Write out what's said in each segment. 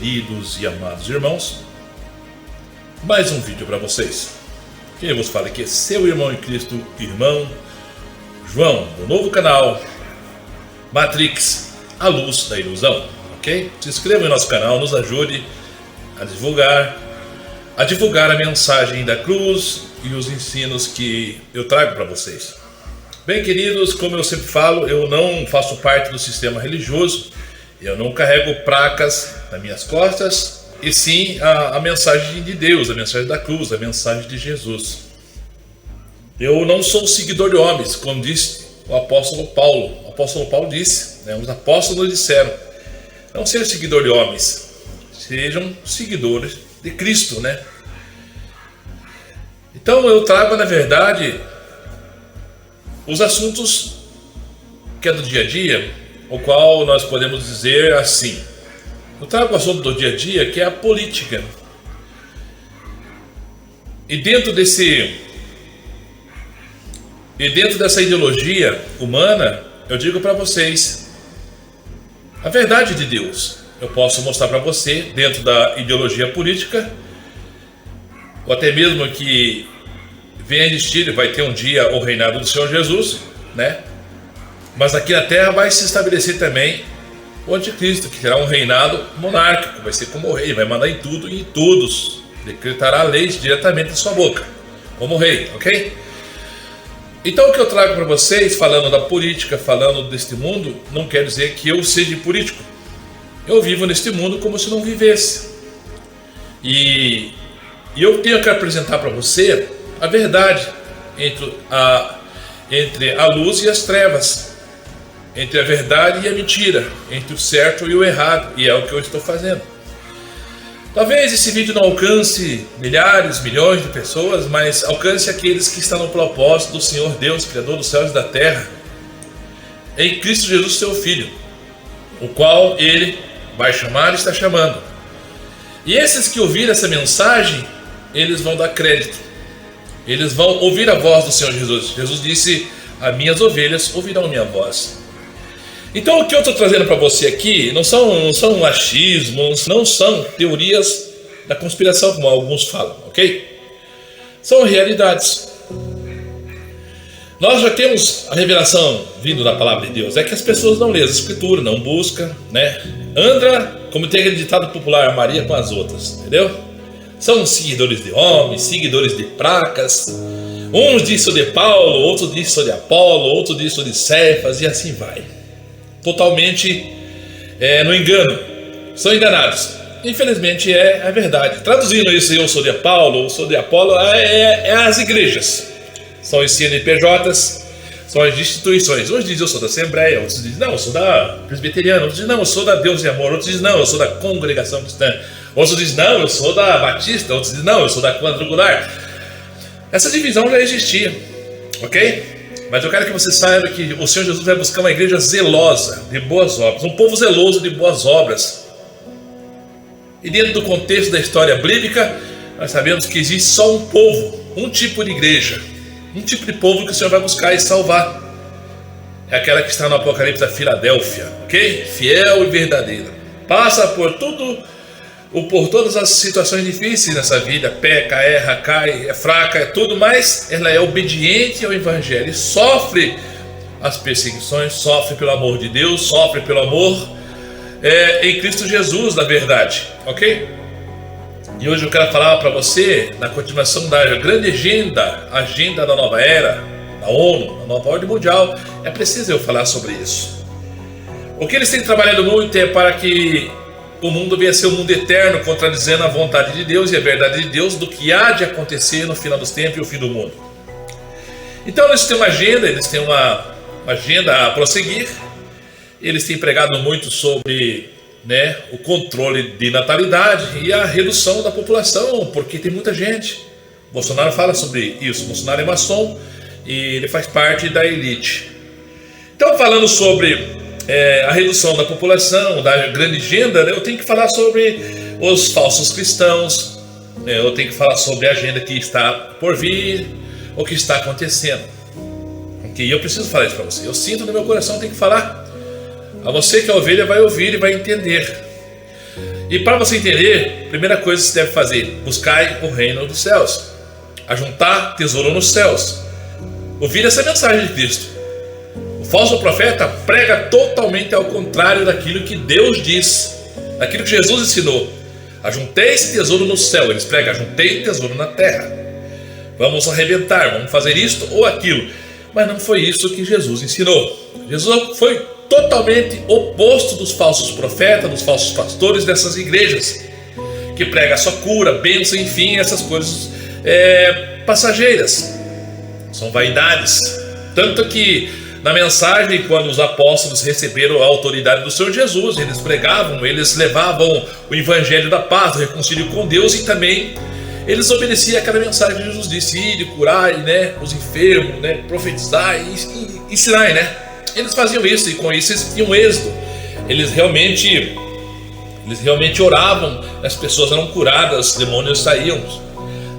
queridos e amados irmãos, mais um vídeo para vocês. Quem vos fala aqui é seu irmão em Cristo, irmão João, do novo canal Matrix, a luz da ilusão, ok? Se inscreva em nosso canal, nos ajude a divulgar a mensagem da cruz e os ensinos que eu trago para vocês. Bem, queridos, como eu sempre falo, eu não faço parte do sistema religioso, eu não carrego placas nas minhas costas, e sim a mensagem de Deus, a mensagem da cruz, a mensagem de Jesus. Eu não sou um seguidor de homens, como disse o apóstolo Paulo. O apóstolo Paulo disse, os apóstolos disseram: não sejam seguidor de homens, sejam seguidores de Cristo, Então eu trago, na verdade, os assuntos que é do dia a dia, o qual nós podemos dizer assim. Eu trago o assunto do dia a dia, que é a política. E dentro dessa ideologia humana, eu digo para vocês a verdade de Deus. Eu posso mostrar para você, dentro da ideologia política, ou até mesmo que venha a existir, vai ter um dia o reinado do Senhor Jesus, Mas aqui na terra vai se estabelecer também o anticristo, que terá um reinado monárquico, vai ser como rei, vai mandar em tudo e em todos, decretará leis diretamente da sua boca, como rei, ok? Então o que eu trago para vocês, falando da política, falando deste mundo, não quer dizer que eu seja político. Eu vivo neste mundo como se não vivesse. E eu tenho que apresentar para você a verdade entre a luz e as trevas, entre a verdade e a mentira, entre o certo e o errado, e é o que eu estou fazendo. Talvez esse vídeo não alcance milhares, milhões de pessoas, mas alcance aqueles que estão no propósito do Senhor Deus, Criador dos céus e da terra, em Cristo Jesus, seu Filho, o qual Ele vai chamar e está chamando. E esses que ouvirem essa mensagem, eles vão dar crédito, eles vão ouvir a voz do Senhor Jesus. Jesus disse: as minhas ovelhas ouvirão minha voz. Então o que eu estou trazendo para você aqui não são achismos, não são teorias da conspiração, como alguns falam, ok? São realidades. Nós já temos a revelação vindo da palavra de Deus. É que as pessoas não lêem as escrituras, não buscam, Anda, como tem aquele ditado popular, Maria com as outras, entendeu? São seguidores de homens, seguidores de placas. Uns dizem sou de Paulo, outros dizem sou de Apolo, outros dizem sou de Cefas, e assim vai. Totalmente no engano. São enganados. Infelizmente é a verdade. Traduzindo isso, eu sou de Paulo, eu sou de Apolo, é as igrejas. São os CNPJs, são as instituições. Uns dizem eu sou da Assembleia, outros dizem não, eu sou da Presbiteriana, outros dizem não, eu sou da Deus e Amor, outros dizem não, eu sou da Congregação Cristã, outros dizem não, eu sou da Batista, outros dizem não, eu sou da Quadrangular. Essa divisão já existia, ok? Mas eu quero que você saiba que o Senhor Jesus vai buscar uma igreja zelosa de boas obras, um povo zeloso de boas obras. E dentro do contexto da história bíblica, nós sabemos que existe só um povo, um tipo de igreja, um tipo de povo que o Senhor vai buscar e salvar. É aquela que está no Apocalipse da Filadélfia, ok? Fiel e verdadeira. Passa por todas as situações difíceis nessa vida, peca, erra, cai, é fraca, é tudo, mas ela é obediente ao Evangelho e sofre as perseguições, sofre pelo amor de Deus, sofre pelo amor em Cristo Jesus, na verdade, ok? E hoje eu quero falar para você, na continuação da grande agenda da nova era, da ONU, da nova ordem mundial. É preciso eu falar sobre isso. O que eles têm trabalhado muito é para que o mundo venha a ser um mundo eterno, contradizendo a vontade de Deus e a verdade de Deus do que há de acontecer no final dos tempos e o fim do mundo. Então eles têm uma agenda, eles têm uma agenda a prosseguir. Eles têm pregado muito sobre o controle de natalidade e a redução da população, porque tem muita gente. Bolsonaro fala sobre isso. Bolsonaro é maçom e ele faz parte da elite. Então, falando sobre a redução da população, da grande agenda, eu tenho que falar sobre os falsos cristãos, eu tenho que falar sobre a agenda que está por vir, o que está acontecendo. E eu preciso falar isso para você. Eu sinto no meu coração, tenho que falar. A você que é ovelha vai ouvir e vai entender. E para você entender, a primeira coisa que você deve fazer: buscai o reino dos céus, ajuntar tesouro nos céus. Ouvir essa mensagem de Cristo. O falso profeta prega totalmente ao contrário daquilo que Deus diz, daquilo que Jesus ensinou. Ajuntei tesouro no céu. Eles pregam: ajuntei tesouro na terra. Vamos arrebentar, vamos fazer isto ou aquilo. Mas não foi isso que Jesus ensinou. Jesus foi totalmente oposto dos falsos profetas, dos falsos pastores dessas igrejas, que prega só cura, bênção, enfim, essas coisas passageiras. São vaidades. Tanto que na mensagem, quando os apóstolos receberam a autoridade do Senhor Jesus, eles pregavam, eles levavam o evangelho da paz, o reconcílio com Deus, e também eles obedeciam aquela mensagem que Jesus disse: ir, curar, né, os enfermos, né, profetizar e ensinar, né? Eles faziam isso, e com isso eles tinham êxito. Eles realmente oravam, as pessoas eram curadas, os demônios saíam.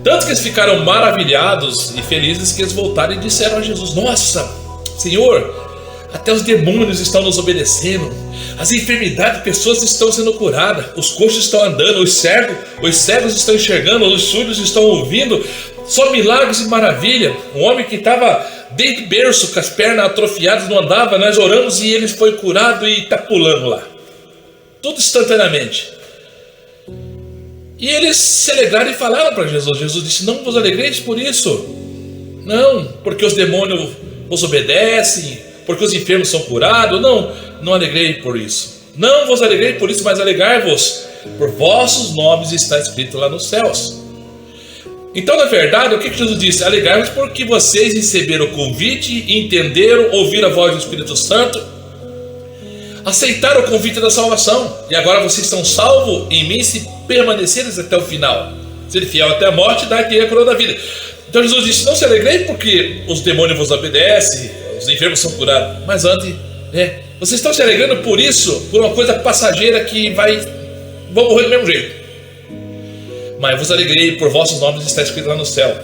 Tanto que eles ficaram maravilhados e felizes que eles voltaram e disseram a Jesus: nossa, Senhor, até os demônios estão nos obedecendo, as enfermidades de pessoas estão sendo curadas, os coxos estão andando, os cegos estão enxergando, os surdos estão ouvindo, só milagres e maravilha. Um homem que estava desde berço, com as pernas atrofiadas, não andava, nós oramos e ele foi curado e está pulando lá, tudo instantaneamente. E eles se alegraram e falaram para Jesus. Jesus disse: não vos alegreis por isso, não, porque os demônios vos obedecem, porque os enfermos são curados. Não alegrei por isso, não vos alegrei por isso, mas alegrai-vos, por vossos nomes está escrito lá nos céus. Então, na verdade, o que Jesus disse? Alegrai-vos porque vocês receberam o convite, entenderam, ouviram a voz do Espírito Santo, aceitaram o convite da salvação, e agora vocês estão salvos em mim se permaneceres até o final. Ser fiel até a morte, dar-te a coroa da vida. Então Jesus disse: não se alegrei porque os demônios vos obedecem, os enfermos são curados, mas antes, vocês estão se alegrando por isso, por uma coisa passageira que vão morrer do mesmo jeito. Mas vos alegrei, por vossos nomes está escrito lá no céu.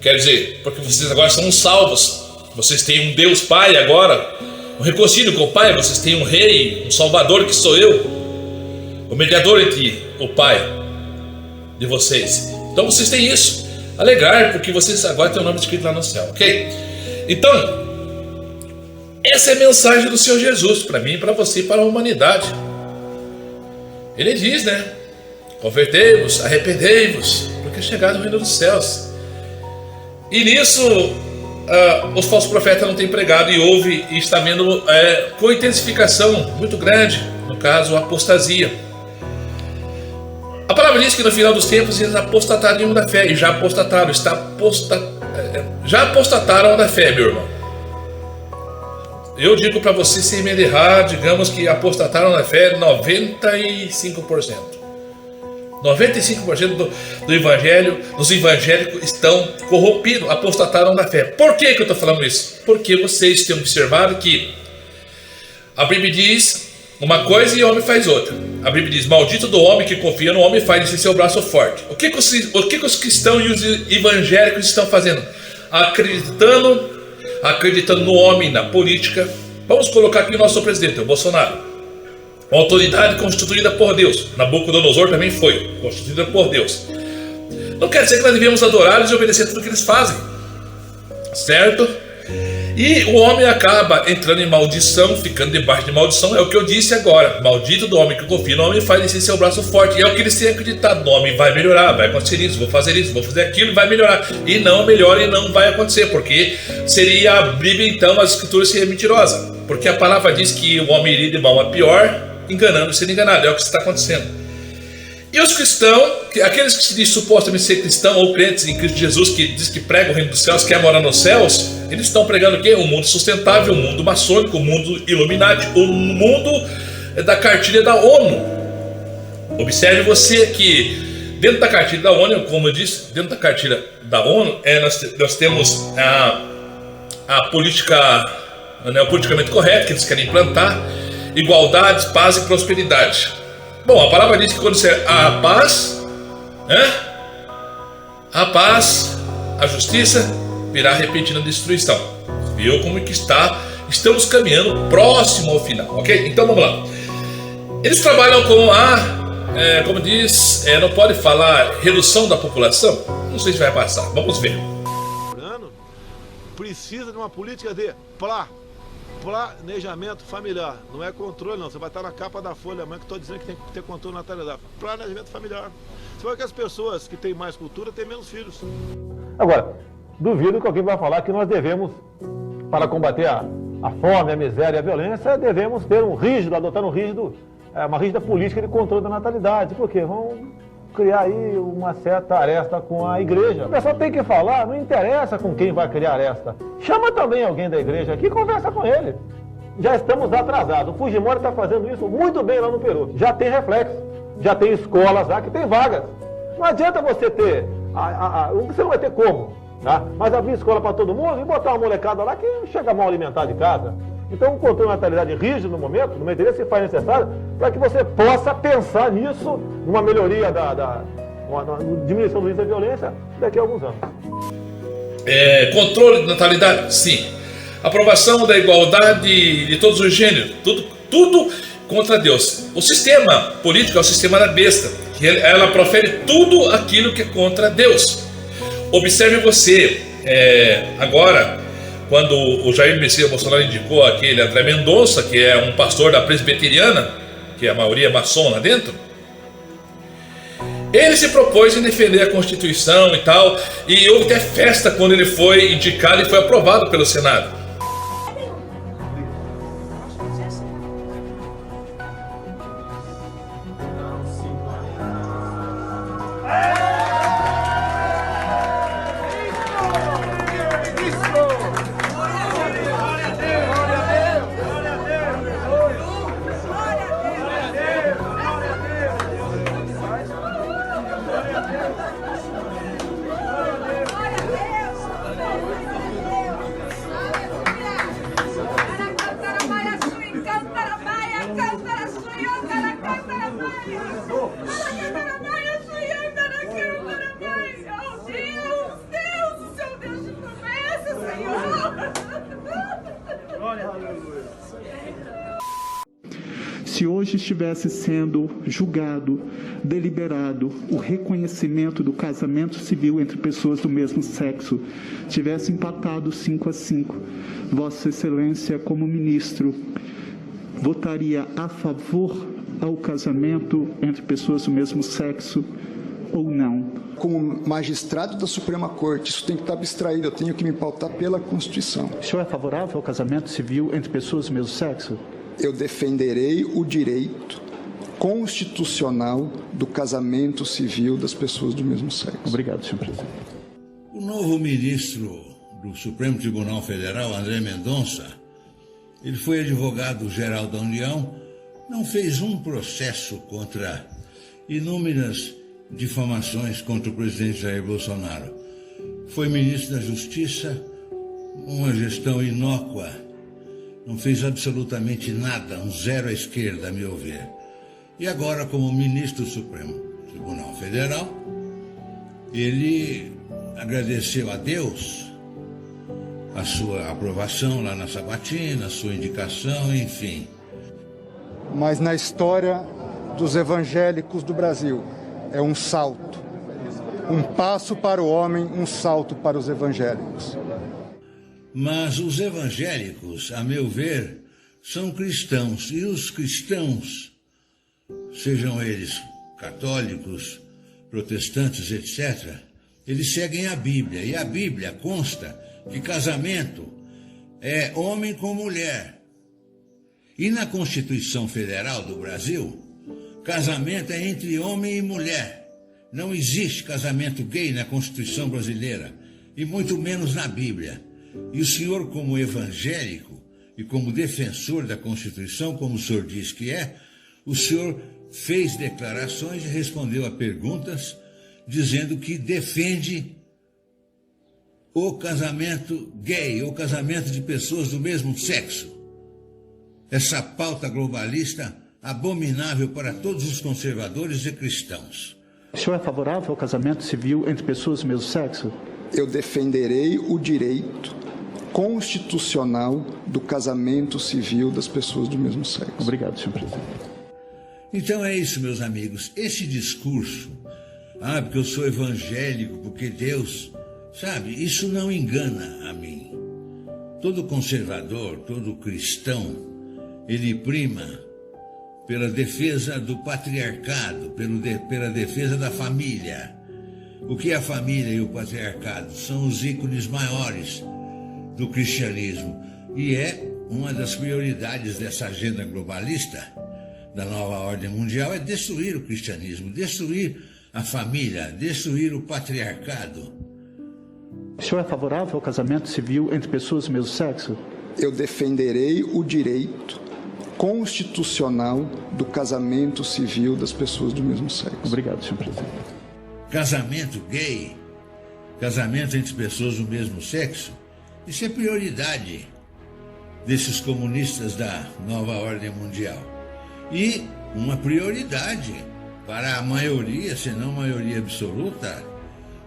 Quer dizer, porque vocês agora são salvos, vocês têm um Deus Pai agora, um reconcílio com o Pai, vocês têm um Rei, um Salvador que sou eu, o mediador entre o Pai de vocês. Então vocês têm isso, alegrar, porque vocês agora têm o nome escrito lá no céu, ok? Então, essa é a mensagem do Senhor Jesus para mim, para você e para a humanidade. Ele diz, né? Convertei-vos, arrependei-vos, porque é chegado o reino dos céus. E nisso os falsos profetas não têm pregado, e houve e está vendo com intensificação muito grande, no caso a apostasia. A palavra diz que no final dos tempos eles apostatariam da fé, e já apostataram, já apostataram da fé, meu irmão. Eu digo para você, sem medo de errar, digamos que apostataram da fé 95%. 95% do evangelho, dos evangélicos estão corrompidos, apostataram da fé. Por que eu estou falando isso? Porque vocês têm observado que a Bíblia diz uma coisa e o homem faz outra. A Bíblia diz: maldito do homem que confia no homem e faz de seu braço forte. O que os cristãos e os evangélicos estão fazendo? Acreditando no homem, na política. Vamos colocar aqui o nosso presidente, o Bolsonaro. Uma autoridade constituída por Deus. Nabucodonosor também foi constituída por Deus. Não quer dizer que nós devemos adorá-los e obedecer tudo que eles fazem, certo? E o homem acaba entrando em maldição, ficando debaixo de maldição. É o que eu disse agora: maldito do homem que confia no homem faz descer seu braço forte. E é o que eles têm acreditado: no homem vai melhorar, vai acontecer isso, vou fazer isso, vou fazer aquilo, vai melhorar. E não melhora e não vai acontecer, porque seria a Bíblia, então, as escrituras seriam mentirosas, porque a palavra diz que o homem iria de mal a pior, enganando e sendo enganado. É o que está acontecendo. E os cristãos, aqueles que se dizem supostamente ser cristãos ou crentes em Cristo Jesus, que diz que pregam o reino dos céus, quer morar nos céus, eles estão pregando o quê? Um mundo sustentável, um mundo maçônico, um mundo Illuminati, um mundo da cartilha da ONU. Observe você que dentro da cartilha da ONU, como eu disse, dentro da cartilha da ONU, nós temos a política, o politicamente correto que eles querem implantar: igualdade, paz e prosperidade. Bom, a palavra diz que quando você a paz, a justiça virá repentina destruição. Viu como que estamos caminhando próximo ao final, ok? Então vamos lá. Eles trabalham com como diz, não pode falar redução da população? Não sei se vai passar, vamos ver. Precisa de uma política de planejamento familiar. Não é controle, não. Você vai estar na capa da Folha amanhã que estou dizendo que tem que ter controle na natalidade. Planejamento familiar. Você vai ver que as pessoas que têm mais cultura têm menos filhos. Agora, duvido que alguém vai falar que nós devemos, para combater a fome, a miséria e a violência, devemos ter adotar uma rígida política de controle da natalidade. Por quê? Vão criar aí uma certa aresta com a igreja. O pessoal tem que falar, não interessa com quem vai criar aresta. Chama também alguém da igreja aqui e conversa com ele. Já estamos atrasados. O Fujimori está fazendo isso muito bem lá no Peru. Já tem reflexo. Já tem escolas lá que tem vagas. Não adianta você ter... você não vai ter como, tá? Mas abrir escola para todo mundo e botar uma molecada lá que chega mal alimentar de casa. Então, um controle de natalidade rígido no momento, no meu interesse, se faz necessário para que você possa pensar nisso, numa melhoria uma diminuição do índice da violência daqui a alguns anos. Controle de natalidade, sim. Aprovação da igualdade de todos os gêneros, tudo contra Deus. O sistema político é o sistema da besta, que ela profere tudo aquilo que é contra Deus. Observe você, agora, quando o Jair Messias Bolsonaro indicou aquele André Mendonça, que é um pastor da presbiteriana, que a maioria é maçom lá dentro, ele se propôs em defender a Constituição e tal, e houve até festa quando ele foi indicado e foi aprovado pelo Senado. Se hoje estivesse sendo julgado, deliberado, o reconhecimento do casamento civil entre pessoas do mesmo sexo, tivesse empatado 5-5, Vossa Excelência, como ministro, votaria a favor ao casamento entre pessoas do mesmo sexo ou não? Como magistrado da Suprema Corte, isso tem que estar abstraído, eu tenho que me pautar pela Constituição. O senhor é favorável ao casamento civil entre pessoas do mesmo sexo? Eu defenderei o direito constitucional do casamento civil das pessoas do mesmo sexo. Obrigado, senhor presidente. O novo ministro do Supremo Tribunal Federal, André Mendonça, ele foi advogado-geral da União, não fez um processo contra inúmeras difamações contra o presidente Jair Bolsonaro. Foi ministro da Justiça, uma gestão inócua, não fez absolutamente nada, um zero à esquerda, a meu ver. E agora, como ministro do Supremo Tribunal Federal, ele agradeceu a Deus a sua aprovação lá na sabatina, a sua indicação, enfim. Mas na história dos evangélicos do Brasil, é um salto. Um passo para o homem, um salto para os evangélicos. Mas os evangélicos, a meu ver, são cristãos. E os cristãos, sejam eles católicos, protestantes, etc., eles seguem a Bíblia. E a Bíblia consta que casamento é homem com mulher. E na Constituição Federal do Brasil, casamento é entre homem e mulher. Não existe casamento gay na Constituição brasileira, e muito menos na Bíblia. E o senhor, como evangélico e como defensor da Constituição, como o senhor diz que é, o senhor fez declarações e respondeu a perguntas dizendo que defende o casamento gay, o casamento de pessoas do mesmo sexo. Essa pauta globalista abominável para todos os conservadores e cristãos. O senhor é favorável ao casamento civil entre pessoas do mesmo sexo? Eu defenderei o direito constitucional do casamento civil das pessoas do mesmo sexo. Obrigado, senhor presidente. Então é isso, meus amigos, esse discurso, porque eu sou evangélico, porque Deus, sabe, isso não engana a mim. Todo conservador, todo cristão, ele prima pela defesa do patriarcado, pela defesa da família. O que é a família e o patriarcado? São os ícones maiores do cristianismo. E é uma das prioridades dessa agenda globalista, da nova ordem mundial, é destruir o cristianismo, destruir a família, destruir o patriarcado. O senhor é favorável ao casamento civil entre pessoas do mesmo sexo? Eu defenderei o direito constitucional do casamento civil das pessoas do mesmo sexo. Obrigado, senhor presidente. Casamento gay, casamento entre pessoas do mesmo sexo, isso é prioridade desses comunistas da nova ordem mundial. E uma prioridade para a maioria, se não maioria absoluta,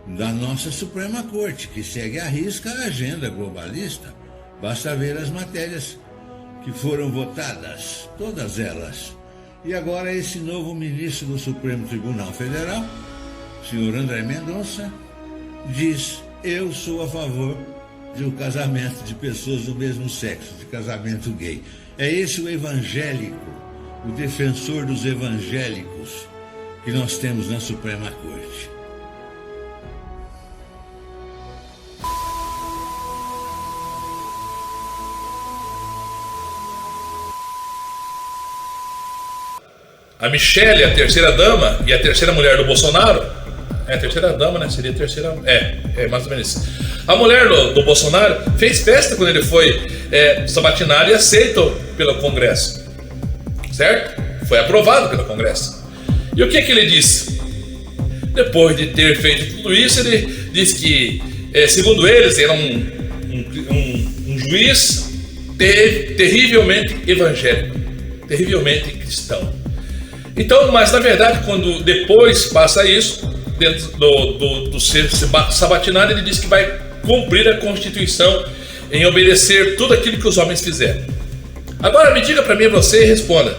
da nossa Suprema Corte, que segue à risca a agenda globalista. Basta ver as matérias que foram votadas, todas elas. E agora esse novo ministro do Supremo Tribunal Federal, o senhor André Mendonça, diz: eu sou a favor do casamento de pessoas do mesmo sexo, de casamento gay. É esse o evangélico, o defensor dos evangélicos que nós temos na Suprema Corte. A Michelle, a terceira dama e a terceira mulher do Bolsonaro, a terceira dama, né? Seria a terceira. É mais ou menos isso. A mulher do Bolsonaro fez festa quando ele foi sabatinado e aceito pelo Congresso. Certo? Foi aprovado pelo Congresso. E o que ele disse? Depois de ter feito tudo isso, ele disse que, segundo eles, era um juiz terrivelmente evangélico, terrivelmente cristão. Então, mas na verdade, quando depois passa isso, dentro do ser sabatinado, ele diz que vai cumprir a Constituição em obedecer tudo aquilo que os homens fizeram. Agora me diga para mim, você responda: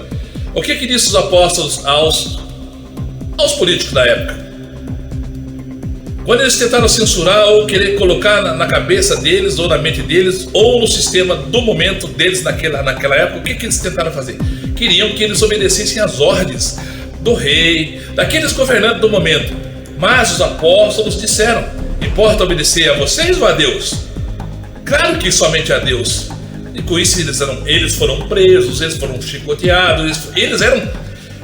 o que disse os apóstolos aos políticos da época? Quando eles tentaram censurar ou querer colocar na cabeça deles, ou na mente deles, ou no sistema do momento deles naquela época, o que eles tentaram fazer? Queriam que eles obedecessem às ordens do rei, daqueles governantes do momento. Mas os apóstolos disseram: importa obedecer a vocês ou a Deus? Claro que somente a Deus. E com isso eles foram presos, eles foram chicoteados, eles eram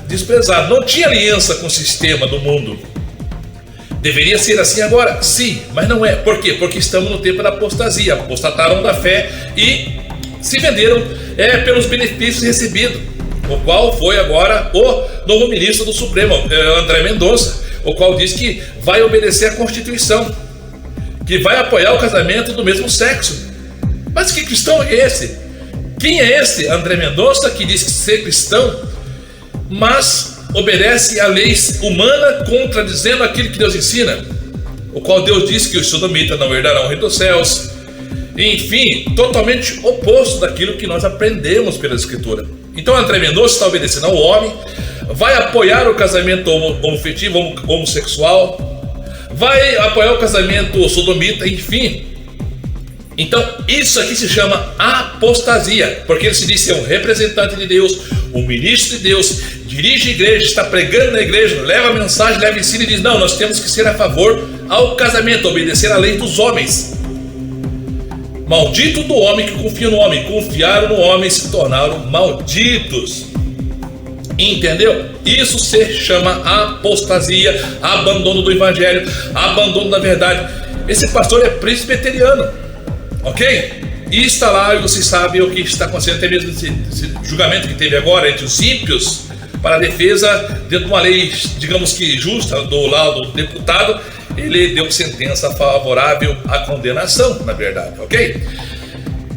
desprezados. Não tinha aliança com o sistema do mundo. Deveria ser assim agora? Sim, mas não é. Por quê? Porque estamos no tempo da apostasia. Apostataram da fé e se venderam pelos benefícios recebidos, o qual foi agora o novo ministro do Supremo, André Mendonça, o qual diz que vai obedecer à Constituição, que vai apoiar o casamento do mesmo sexo. Mas que cristão é esse? Quem é esse André Mendonça que diz que ser cristão, mas obedece à lei humana, contradizendo aquilo que Deus ensina, o qual Deus disse que os sodomitas não herdarão o reino dos céus? Enfim, totalmente oposto daquilo que nós aprendemos pela Escritura. Então André Mendonça está obedecendo ao homem, vai apoiar o casamento homoafetivo, homossexual, vai apoiar o casamento sodomita, enfim. Então isso aqui se chama apostasia, porque ele se diz ser um representante de Deus, um ministro de Deus, dirige a igreja, está pregando na igreja, leva a mensagem, leva ensino e diz: não, nós temos que ser a favor ao casamento, obedecer à lei dos homens. Maldito do homem que confia no homem. Confiaram no homem e se tornaram malditos. Entendeu? Isso se chama apostasia, abandono do evangelho, abandono da verdade. Esse pastor é presbiteriano, ok? E está lá, e vocês sabem o que está acontecendo, até mesmo esse julgamento que teve agora entre os ímpios para a defesa, dentro de uma lei, digamos que justa, do lado do deputado. Ele deu sentença favorável à condenação, na verdade, ok?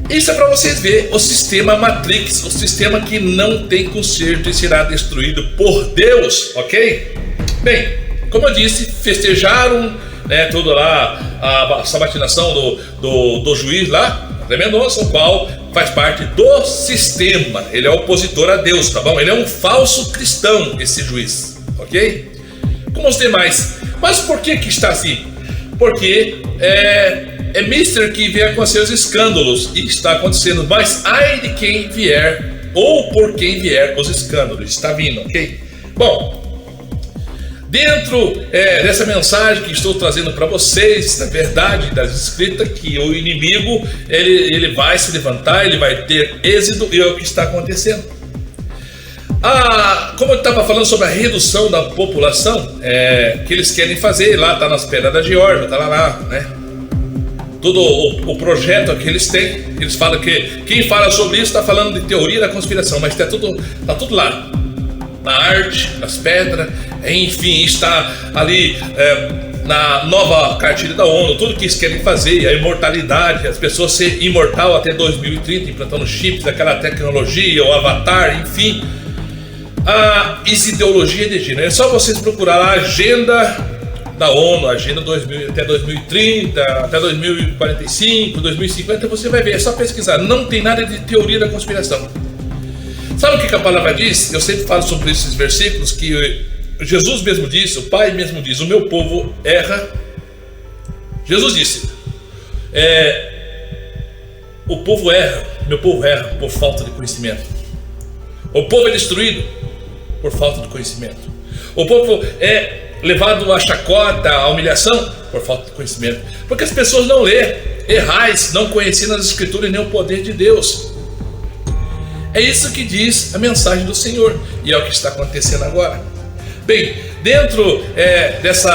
Isso é para vocês verem o sistema Matrix, o sistema que não tem conserto e será destruído por Deus, ok? Bem, como eu disse, festejaram tudo lá, a sabatinação do juiz lá, André Mendonça, o qual faz parte do sistema. Ele é opositor a Deus, tá bom? Ele é um falso cristão, esse juiz, ok? Como os demais. Mas por que está assim? Porque é mister que vier com seus escândalos, e está acontecendo. Mas ai de quem vier, ou por quem vier os escândalos, está vindo, ok? Bom, dentro dessa mensagem que estou trazendo para vocês, da verdade das escritas, que o inimigo ele vai se levantar, ele vai ter êxito, e é o que está acontecendo. Como eu estava falando sobre a redução da população, que eles querem fazer, lá está nas pedras da Geórgia, está lá, né? Todo o projeto que eles têm, eles falam que quem fala sobre isso está falando de teoria da conspiração, mas está tudo lá, na arte, nas pedras, enfim, está ali na nova cartilha da ONU, tudo que eles querem fazer, a imortalidade, as pessoas ser imortal até 2030, implantando chips, aquela tecnologia, o avatar, enfim, a ideologia de gênero. É só vocês procurar a agenda da ONU, agenda 2000, até 2030, até 2045, 2050, você vai ver, é só pesquisar, não tem nada de teoria da conspiração. Sabe o que a palavra diz? Eu sempre falo sobre esses versículos, que Jesus mesmo disse, o Pai mesmo diz, o meu povo erra. Jesus disse, o povo erra, meu povo erra por falta de conhecimento. O povo é destruído por falta de conhecimento. O povo é levado à chacota, à humilhação, por falta de conhecimento. Porque as pessoas não lêem, errais, não conhecendo as escrituras nem o poder de Deus. É isso que diz a mensagem do Senhor, e é o que está acontecendo agora. Bem, dentro desse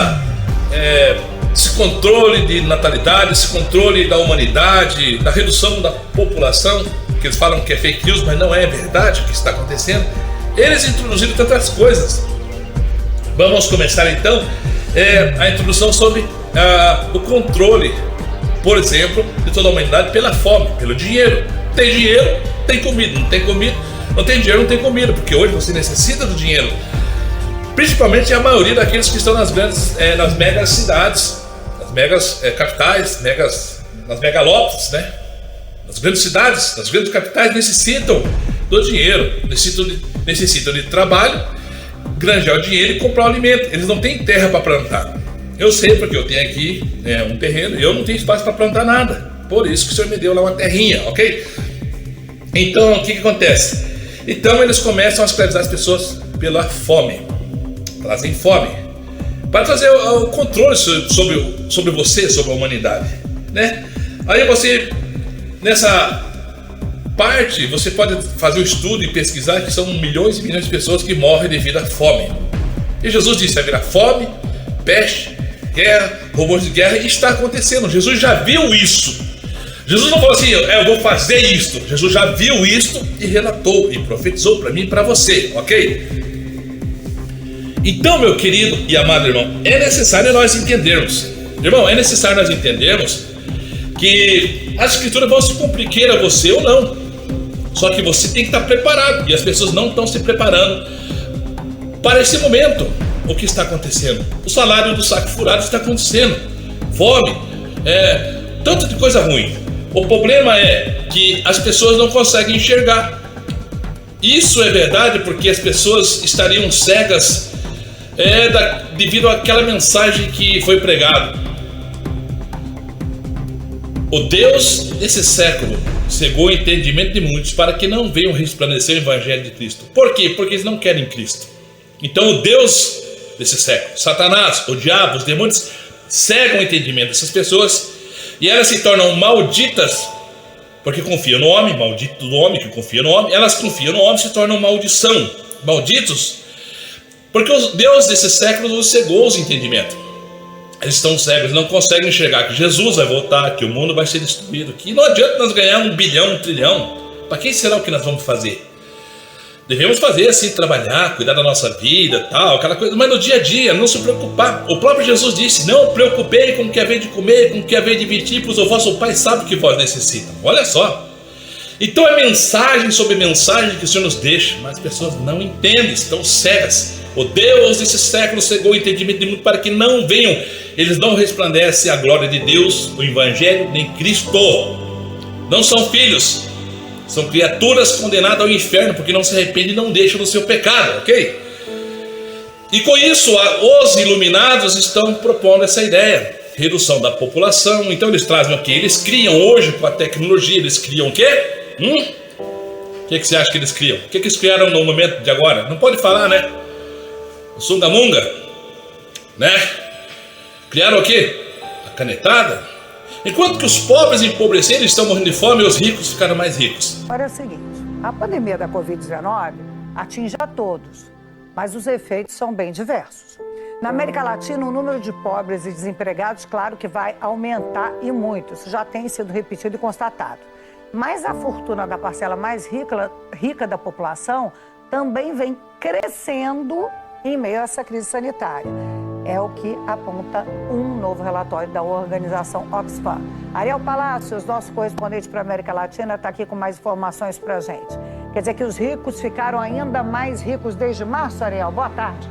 controle de natalidade, esse controle da humanidade, da redução da população, que eles falam que é fake news, mas não é verdade o que está acontecendo, eles introduziram tantas coisas. Vamos começar então a introdução sobre o controle, por exemplo, de toda a humanidade pela fome, pelo dinheiro. Tem dinheiro, tem comida. Não tem comida, não tem dinheiro, não tem comida, porque hoje você necessita do dinheiro. Principalmente a maioria daqueles que estão nas megas cidades, nas megas capitais, nas megalópolis, né? Nas grandes cidades, nas grandes capitais, necessitam do dinheiro, necessitam de trabalho, granjear o dinheiro e comprar o alimento. Eles não têm terra para plantar. Eu sei, porque eu tenho aqui um terreno e eu não tenho espaço para plantar nada. Por isso que o Senhor me deu lá uma terrinha, ok? Então, o que acontece? Então, eles começam a escravizar as pessoas pela fome. Trazem fome. Para trazer o controle sobre você, sobre a humanidade, né? Aí você, nessa parte, você pode fazer um estudo e pesquisar que são milhões e milhões de pessoas que morrem devido à fome. E Jesus disse, vai virar fome, peste, guerra, rumores de guerra, e está acontecendo. Jesus já viu isso. Jesus não falou assim, eu vou fazer isto. Jesus já viu isto e relatou e profetizou para mim e para você, ok? Então, meu querido e amado irmão, é necessário nós entendermos. Irmão, é necessário nós entendermos que as escrituras vão se cumprir, queira você ou não. Só que você tem que estar preparado, e as pessoas não estão se preparando para esse momento. O que está acontecendo? O salário do saco furado está acontecendo. Fome, tanto de coisa ruim. O problema é que as pessoas não conseguem enxergar. Isso é verdade porque as pessoas estariam cegas devido àquela mensagem que foi pregada. O Deus desse século cegou o entendimento de muitos para que não venham resplandecer o Evangelho de Cristo. Por quê? Porque eles não querem Cristo. Então o Deus desse século, Satanás, o diabo, os demônios, cegam o entendimento dessas pessoas e elas se tornam malditas porque confiam no homem, maldito do homem que confia no homem. Elas confiam no homem e se tornam maldição, malditos, porque o Deus desse século os cegou os entendimentos. Eles estão cegos, não conseguem enxergar que Jesus vai voltar, que o mundo vai ser destruído, que não adianta nós ganhar 1 bilhão, 1 trilhão. Para quem será o que nós vamos fazer? Devemos fazer assim, trabalhar, cuidar da nossa vida, tal, aquela coisa, mas no dia a dia, não se preocupar. O próprio Jesus disse, não preocupei com o que haver de comer, com o que haver de vestir, pois o vosso Pai sabe o que vós necessitam. Olha só. Então é mensagem sobre mensagem que o Senhor nos deixa, mas as pessoas não entendem, estão cegas. O Deus desse século cegou o entendimento de muito para que não venham. Eles não resplandecem a glória de Deus, o Evangelho, nem Cristo. Não são filhos. São criaturas condenadas ao inferno porque não se arrependem e não deixam do seu pecado, ok? E com isso, os iluminados estão propondo essa ideia. Redução da população. Então eles trazem o quê? Eles criam hoje com a tecnologia, eles criam o quê? O que você acha que eles criam? O que eles criaram no momento de agora? Não pode falar, né? O sungamunga, né? Criaram o quê? A canetada. Enquanto que os pobres empobreceram, estão morrendo de fome, e os ricos ficaram mais ricos. Olha, é o seguinte, a pandemia da Covid-19 atinge a todos, mas os efeitos são bem diversos. Na América Latina, o número de pobres e desempregados, claro que vai aumentar e muito. Isso já tem sido repetido e constatado. Mas a fortuna da parcela mais rica da população também vem crescendo em meio a essa crise sanitária. É o que aponta um novo relatório da organização Oxfam. Ariel Palacios, nosso correspondente para a América Latina, está aqui com mais informações para a gente. Quer dizer que os ricos ficaram ainda mais ricos desde março, Ariel? Boa tarde.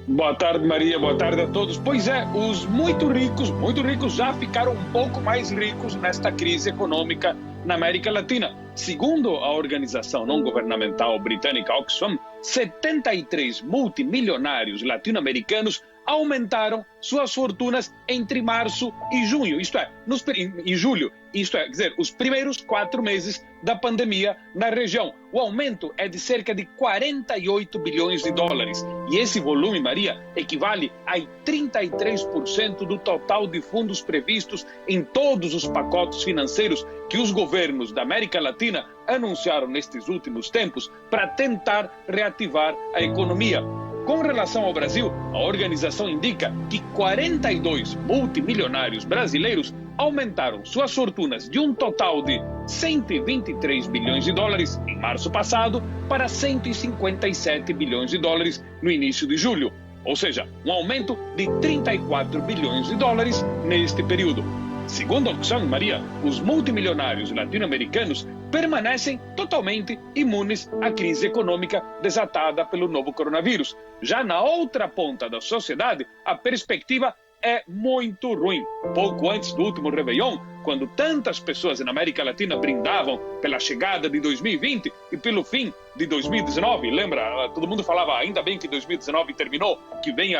Boa tarde, Maria. Boa tarde a todos. Pois é, os muito ricos já ficaram um pouco mais ricos nesta crise econômica na América Latina. Segundo a organização não governamental britânica Oxfam, 73 multimilionários latino-americanos aumentaram suas fortunas entre março e junho, e julho, quer dizer, os primeiros 4 meses da pandemia na região. O aumento é de cerca de 48 bilhões de dólares. E esse volume, Maria, equivale a 33% do total de fundos previstos em todos os pacotes financeiros que os governos da América Latina anunciaram nestes últimos tempos para tentar reativar a economia. Com relação ao Brasil, a organização indica que 42 multimilionários brasileiros aumentaram suas fortunas de um total de 123 bilhões de dólares em março passado para 157 bilhões de dólares no início de julho. Ou seja, um aumento de 34 bilhões de dólares neste período. Segundo a Oxfam, Maria, os multimilionários latino-americanos permanecem totalmente imunes à crise econômica desatada pelo novo coronavírus. Já na outra ponta da sociedade, a perspectiva é muito ruim. Pouco antes do último Réveillon, quando tantas pessoas na América Latina brindavam pela chegada de 2020 e pelo fim de 2019, lembra? Todo mundo falava, ainda bem que 2019 terminou,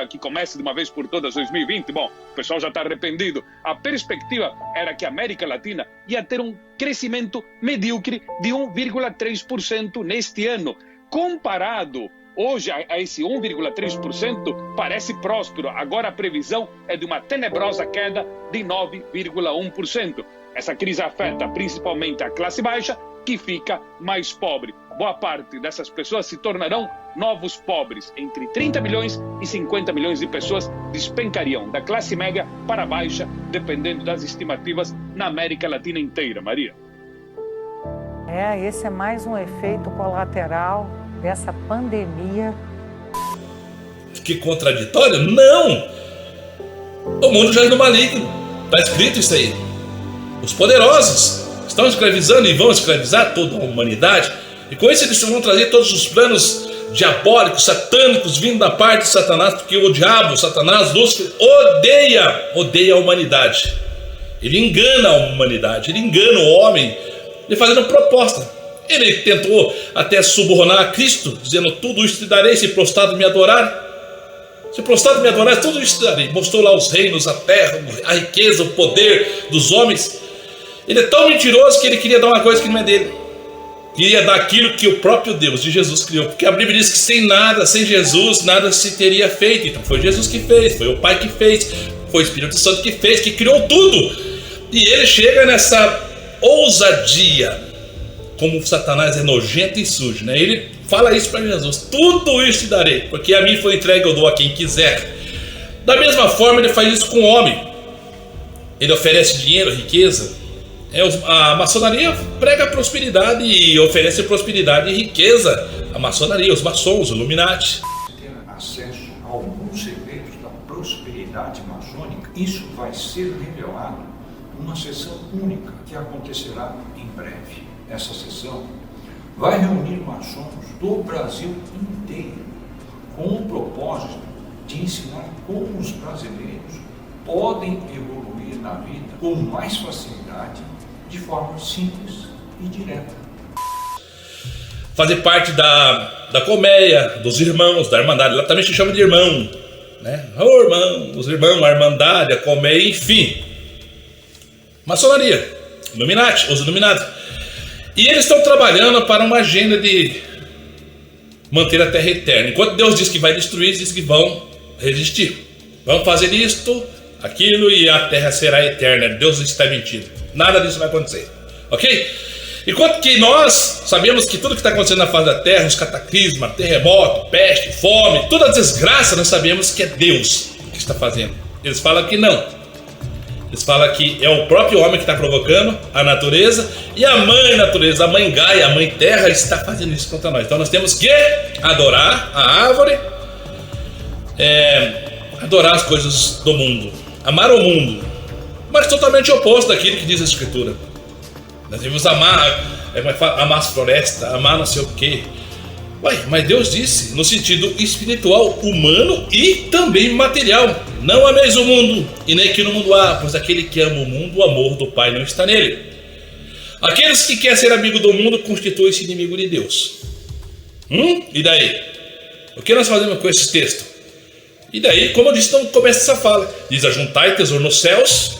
que comece de uma vez por todas 2020. Bom, o pessoal já está arrependido. A perspectiva era que a América Latina ia ter um crescimento medíocre de 1,3% neste ano. Comparado hoje a esse 1,3% parece próspero. Agora a previsão é de uma tenebrosa queda de 9,1%. Essa crise afeta principalmente a classe baixa, que fica mais pobre. Boa parte dessas pessoas se tornarão novos pobres. Entre 30 milhões e 50 milhões de pessoas despencariam da classe média para baixa, dependendo das estimativas na América Latina inteira, Maria. Esse é mais um efeito colateral dessa pandemia. Que contraditório? Não! O mundo já é do maligno. Está escrito isso aí. Os poderosos estão escravizando e vão escravizar toda a humanidade. E com isso eles vão trazer todos os planos diabólicos, satânicos, vindo da parte de Satanás, porque o diabo, Satanás, Lúcifer, odeia a humanidade. Ele engana a humanidade, ele engana o homem, ele fazendo proposta. Ele tentou até subornar a Cristo, dizendo, tudo isso te darei se prostrado me adorar. Se prostrado me adorar, tudo isso te darei. Mostrou lá os reinos, a terra, a riqueza, o poder dos homens. Ele é tão mentiroso que ele queria dar uma coisa que não é dele. Queria dar aquilo que o próprio Deus de Jesus criou. Porque a Bíblia diz que sem Jesus, nada se teria feito. Então foi Jesus que fez, foi o Pai que fez, foi o Espírito Santo que fez, que criou tudo. E ele chega nessa ousadia. Como Satanás é nojento e sujo, né? Ele fala isso para Jesus: tudo isso te darei, porque a mim foi entregue, eu dou a quem quiser. Da mesma forma ele faz isso com o homem. Ele oferece dinheiro, riqueza. A maçonaria prega prosperidade e oferece prosperidade e riqueza. A maçonaria, os maçons, o Illuminati. Ter acesso a alguns segredos da prosperidade maçônica, isso vai ser revelado numa sessão única que acontecerá em breve. Essa sessão vai reunir maçons do Brasil inteiro com o propósito de ensinar como os brasileiros podem evoluir na vida com mais facilidade, de forma simples e direta. Fazer parte da colmeia, dos irmãos, da irmandade, lá também se chama de irmão, né? Ô irmão, os irmãos, a irmandade, a colmeia, enfim. Maçonaria, Illuminati, os Illuminati. E eles estão trabalhando para uma agenda de manter a Terra eterna. Enquanto Deus diz que vai destruir, eles dizem que vão resistir. Vão fazer isto, aquilo e a Terra será eterna. Deus está mentindo. Nada disso vai acontecer. Ok? Enquanto que nós sabemos que tudo que está acontecendo na face da Terra, os cataclismas, terremoto, peste, fome, toda a desgraça, nós sabemos que é Deus que está fazendo. Eles falam que não. Eles falam que é o próprio homem que está provocando a natureza, e a mãe natureza, a mãe Gaia, a mãe Terra está fazendo isso contra nós. Então nós temos que adorar a árvore, adorar as coisas do mundo, amar o mundo, mas totalmente oposto daquilo que diz a Escritura. Nós devemos amar as florestas, amar não sei o que. Mas Deus disse no sentido espiritual, humano e também material: não ameis o mundo e nem que no mundo há, pois aquele que ama o mundo, o amor do Pai não está nele. Aqueles que querem ser amigo do mundo constituem-se inimigo de Deus. E daí? O que nós fazemos com esse texto? E daí, como eu disse no começo dessa fala, diz: ajuntai tesouro nos céus,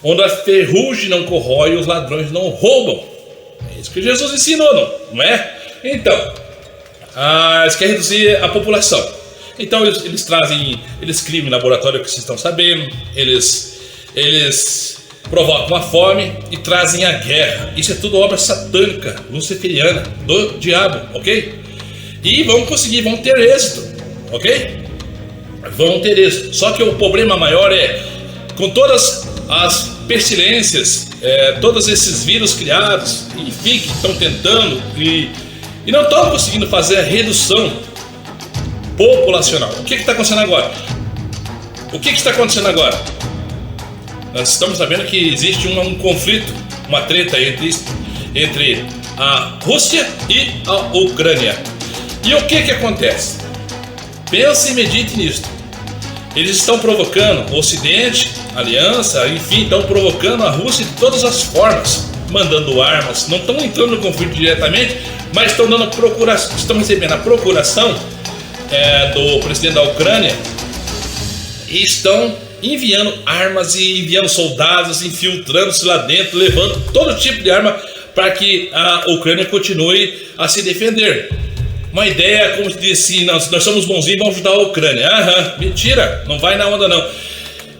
onde a ferrugem não corrói e os ladrões não roubam. É isso que Jesus ensinou, não é? Então, eles querem reduzir a população. Então eles criam em laboratório, que vocês estão sabendo. Eles provocam a fome e trazem a guerra. Isso é tudo obra satânica, luciferiana, do diabo, ok? E vão conseguir, vão ter êxito, ok? Vão ter êxito. Só que o problema maior é, com todas as pestilências, todos esses vírus criados, enfim, que estão tentando e não estão conseguindo fazer a redução populacional. O que está acontecendo agora? Nós estamos sabendo que existe um conflito, uma treta entre a Rússia e a Ucrânia. E o que acontece? Pense e medite nisso. Eles estão provocando o Ocidente, a Aliança, enfim, estão provocando a Rússia de todas as formas, mandando armas. Não estão entrando no conflito diretamente, mas estão recebendo a procuração do presidente da Ucrânia e estão enviando armas e enviando soldados, infiltrando-se lá dentro, levando todo tipo de arma para que a Ucrânia continue a se defender. Uma ideia, como se disse, nós somos bonzinhos, vamos ajudar a Ucrânia. Mentira, não vai na onda não.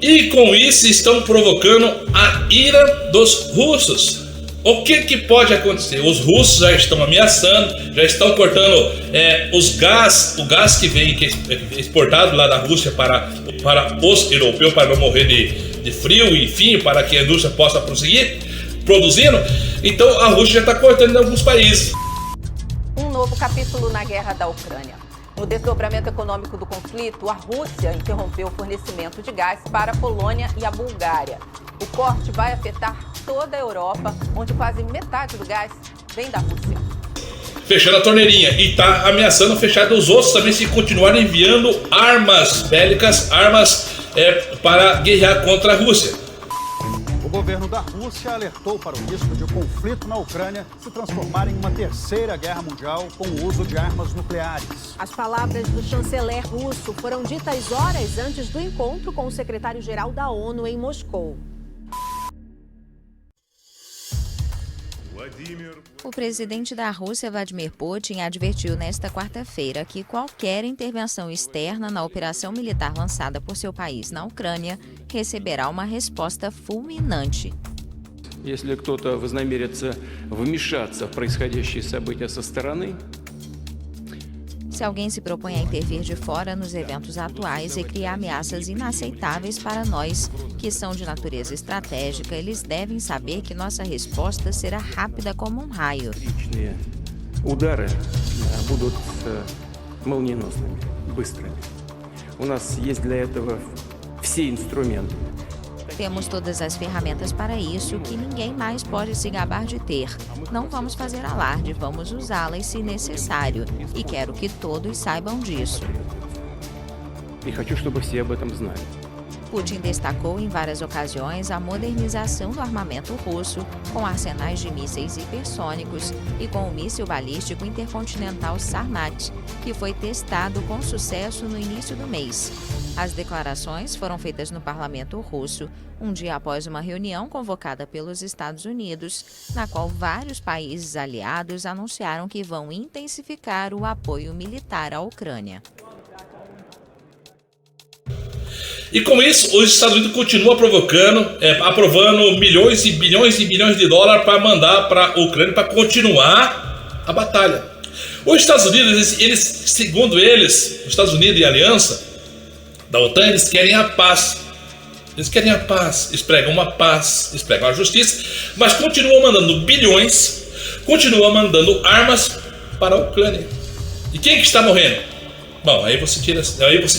E com isso estão provocando a ira dos russos. O que pode acontecer? Os russos já estão ameaçando, já estão cortando o gás que vem, que é exportado lá da Rússia para os europeus, para não morrer de frio, enfim, para que a indústria possa prosseguir produzindo. Então a Rússia já está cortando em alguns países. Um novo capítulo na guerra da Ucrânia. No desdobramento econômico do conflito, a Rússia interrompeu o fornecimento de gás para a Polônia e a Bulgária. O corte vai afetar toda a Europa, onde quase metade do gás vem da Rússia. Fechando a torneirinha, e está ameaçando fechar dos outros também se continuarem enviando armas bélicas, armas para guerrear contra a Rússia. O governo da Rússia alertou para o risco de o conflito na Ucrânia se transformar em uma terceira guerra mundial com o uso de armas nucleares. As palavras do chanceler russo foram ditas horas antes do encontro com o secretário-geral da ONU em Moscou. O presidente da Rússia, Vladimir Putin, advertiu nesta quarta-feira que qualquer intervenção externa na operação militar lançada por seu país na Ucrânia receberá uma resposta fulminante. Если кто-то вознамерится вмешаться в происходящие события со стороны, se alguém se propõe a intervir de fora nos eventos atuais e criar ameaças inaceitáveis para nós, que são de natureza estratégica, eles devem saber que nossa resposta será rápida como um raio. удары будут молниеносными, быстрыми. У нас есть для этого все инструменты. Temos todas as ferramentas para isso, que ninguém mais pode se gabar de ter. Não vamos fazer alarde, vamos usá-las se necessário. E quero que todos saibam disso. E хочу, чтобы все об этом знали. Putin destacou em várias ocasiões a modernização do armamento russo, com arsenais de mísseis hipersônicos e com o míssil balístico intercontinental Sarmat, que foi testado com sucesso no início do mês. As declarações foram feitas no parlamento russo, um dia após uma reunião convocada pelos Estados Unidos, na qual vários países aliados anunciaram que vão intensificar o apoio militar à Ucrânia. E com isso, os Estados Unidos continuam aprovando milhões e bilhões de dólares para mandar para a Ucrânia para continuar a batalha. Os Estados Unidos, eles, segundo eles, os Estados Unidos e a aliança da OTAN, eles querem a paz. Eles querem a paz, eles pregam a justiça, mas continuam mandando bilhões, continuam mandando armas para a Ucrânia. E quem que está morrendo? Bom, aí você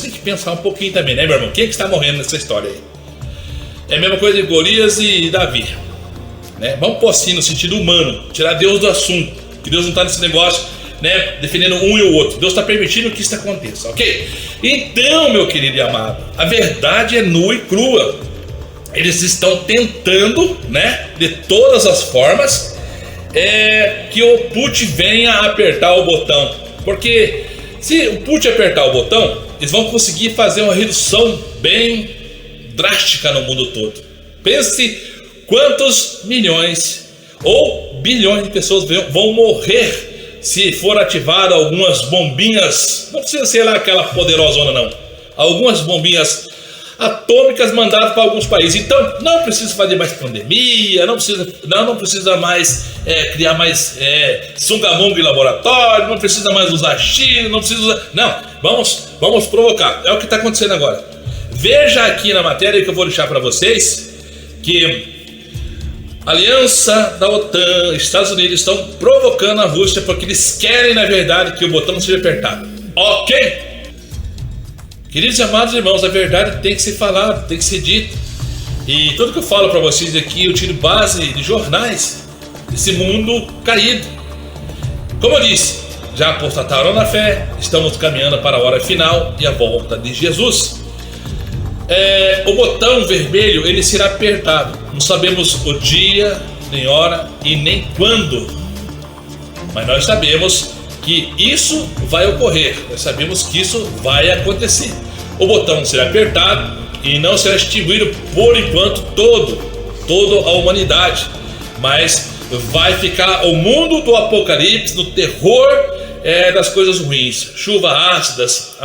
tem que pensar um pouquinho também, né, meu irmão? Quem que está morrendo nessa história aí? É a mesma coisa de Golias e Davi, né? Vamos pôr assim no sentido humano, tirar Deus do assunto, que Deus não está nesse negócio, né, defendendo um e o outro. Deus está permitindo que isso aconteça, ok? Então, meu querido e amado, a verdade é nua e crua. Eles estão tentando, né, de todas as formas, que o Putin venha apertar o botão, porque se o Putin apertar o botão, eles vão conseguir fazer uma redução bem drástica no mundo todo. Pense quantos milhões ou bilhões de pessoas vão morrer se for ativada algumas bombinhas, não precisa ser lá aquela poderosona não, algumas bombinhas atômicas mandadas para alguns países. Então não precisa fazer mais pandemia, não precisa mais criar mais sungamonga em laboratório, não precisa mais usar China, não precisa usar, não, vamos provocar. É o que está acontecendo agora. Veja aqui na matéria que eu vou deixar para vocês que a aliança da OTAN, Estados Unidos estão provocando a Rússia porque eles querem, na verdade, que o botão seja apertado. Ok? Queridos e amados irmãos, a verdade tem que ser falada, tem que ser dita. E tudo que eu falo para vocês aqui, eu tiro base de jornais desse mundo caído. Como eu disse, já apostataram na fé, estamos caminhando para a hora final e a volta de Jesus. O botão vermelho, ele será apertado. Não sabemos o dia, nem hora e nem quando. Mas nós sabemos que isso vai ocorrer. Nós sabemos que isso vai acontecer. O botão será apertado e não será extinguido por enquanto toda a humanidade. Mas vai ficar o mundo do apocalipse, do terror das coisas ruins. Chuvas ácidas,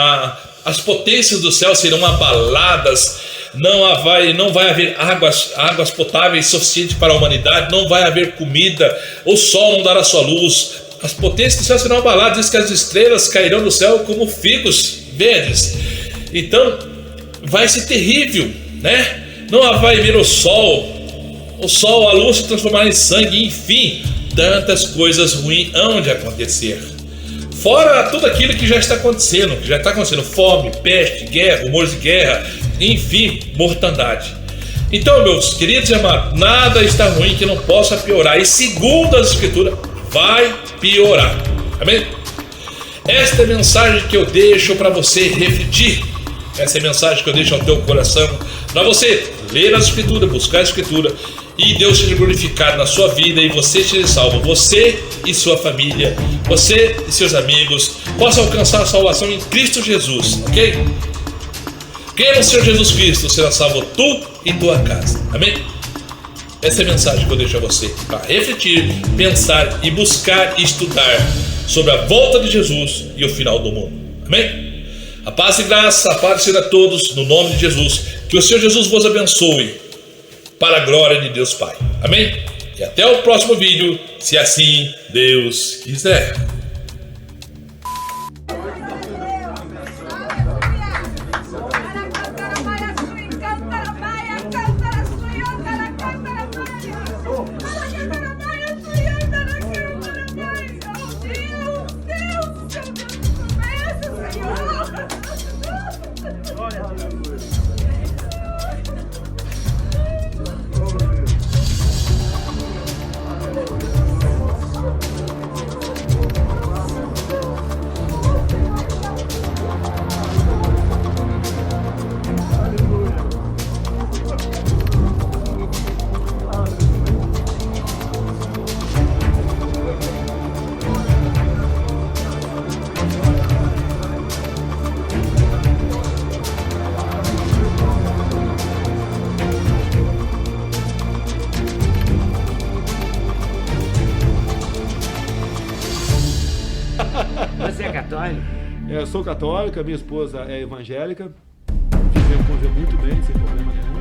as potências do céu serão abaladas, não vai haver águas potáveis suficientes para a humanidade, não vai haver comida, o sol não dará sua luz, as potências do céu serão abaladas, diz que as estrelas cairão do céu como figos verdes. Então vai ser terrível, né? Não vai vir o sol, a luz se transformará em sangue, enfim, tantas coisas ruins hão de acontecer. Fora tudo aquilo que já está acontecendo, fome, peste, guerra, rumores de guerra, enfim, mortandade. Então, meus queridos e amados, nada está ruim que não possa piorar, e segundo as escrituras, vai piorar, amém? Esta é a mensagem que eu deixo para você refletir, essa é a mensagem que eu deixo ao teu coração, para você ler as escrituras, buscar a escritura, e Deus seja glorificado na sua vida e você seja salvo, você e sua família, você e seus amigos possam alcançar a salvação em Cristo Jesus, ok? Creia no Senhor Jesus Cristo, será salvo tu e tua casa, amém? Essa é a mensagem que eu deixo a você, para refletir, pensar e buscar e estudar sobre a volta de Jesus e o final do mundo, amém? A paz e graça, a paz seja a todos, no nome de Jesus, que o Senhor Jesus vos abençoe, para a glória de Deus Pai. Amém? E até o próximo vídeo, se assim Deus quiser. Você é católico? Eu sou católica, minha esposa é evangélica. Vivemos muito bem, sem problema nenhum.